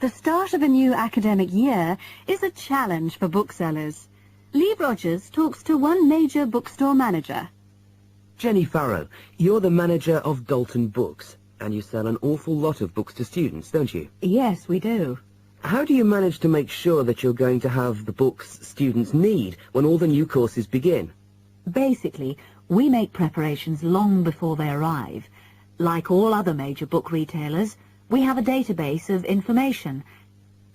The start of a new academic year is a challenge for booksellers. Lee Rogers talks to one major bookstore manager. Jenny Farrow, you're the manager of Dalton Books, and you sell an awful lot of books to students, don't you? Yes, we do. How do you manage to make sure that you're going to have the books students need when all the new courses begin? Basically, we make preparations long before they arrive. Like all other major book retailers, we have a database of information,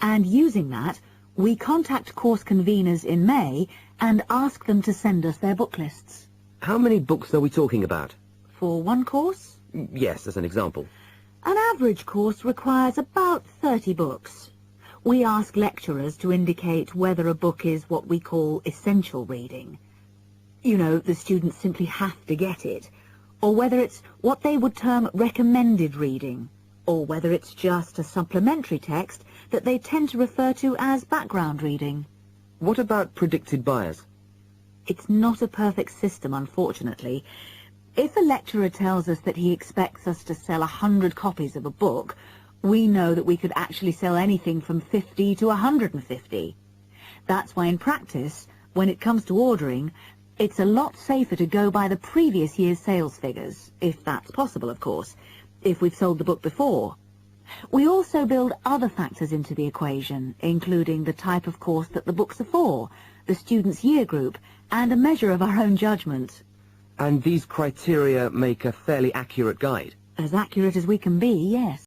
and using that, we contact course conveners in May and ask them to send us their book lists. How many books are we talking about? For one course? Yes, as an example. An average course requires about 30 books. We ask lecturers to indicate whether a book is what we call essential reading. You know, the students simply have to get it, or whether it's what they would term recommended reading, or whether it's just a supplementary text that they tend to refer to as background reading. What about predicted buyers? It's not a perfect system, unfortunately. If a lecturer tells us that he expects us to sell 100 copies of a book, we know that we could actually sell anything from 50 to 150. That's why in practice, when it comes to ordering, it's a lot safer to go by the previous year's sales figures, if that's possible, of course, if we've sold the book before. We also build other factors into the equation, including the type of course that the books are for, the student's year group, and a measure of our own judgment. And these criteria make a fairly accurate guide? As accurate as we can be, yes.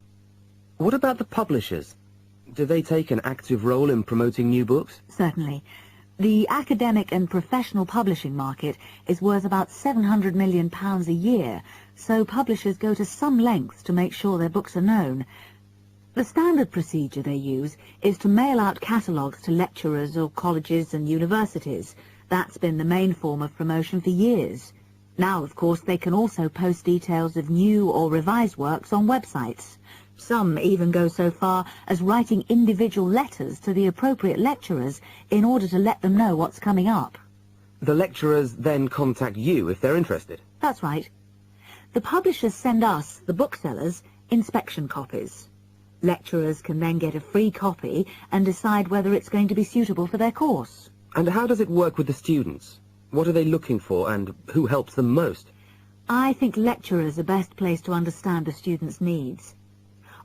What about the publishers? Do they take an active role in promoting new books? Certainly. The academic and professional publishing market is worth about £700 million a year, so publishers go to some lengths to make sure their books are known. The standard procedure they use is to mail out catalogues to lecturers or colleges and universities. That's been the main form of promotion for years. Now, of course, they can also post details of new or revised works on websites. Some even go so far as writing individual letters to the appropriate lecturers in order to let them know what's coming up. The lecturers then contact you if they're interested? That's right. The publishers send us, the booksellers, inspection copies. Lecturers can then get a free copy and decide whether it's going to be suitable for their course. And how does it work with the students? What are they looking for and who helps them most? I think lecturers are best placed to understand the students' needs.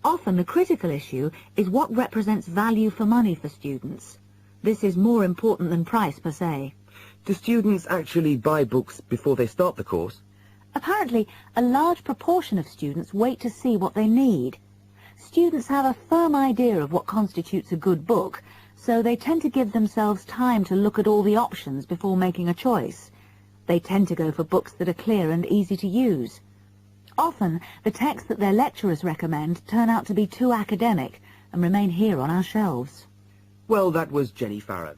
Often the critical issue is what represents value for money for students. This is more important than price per se. Do students actually buy books before they start the course? Apparently, a large proportion of students wait to see what they need. Students have a firm idea of what constitutes a good book, so they tend to give themselves time to look at all the options before making a choice. They tend to go for books that are clear and easy to use. Often, the texts that their lecturers recommend turn out to be too academic and remain here on our shelves. Well, that was Jenny Farrow.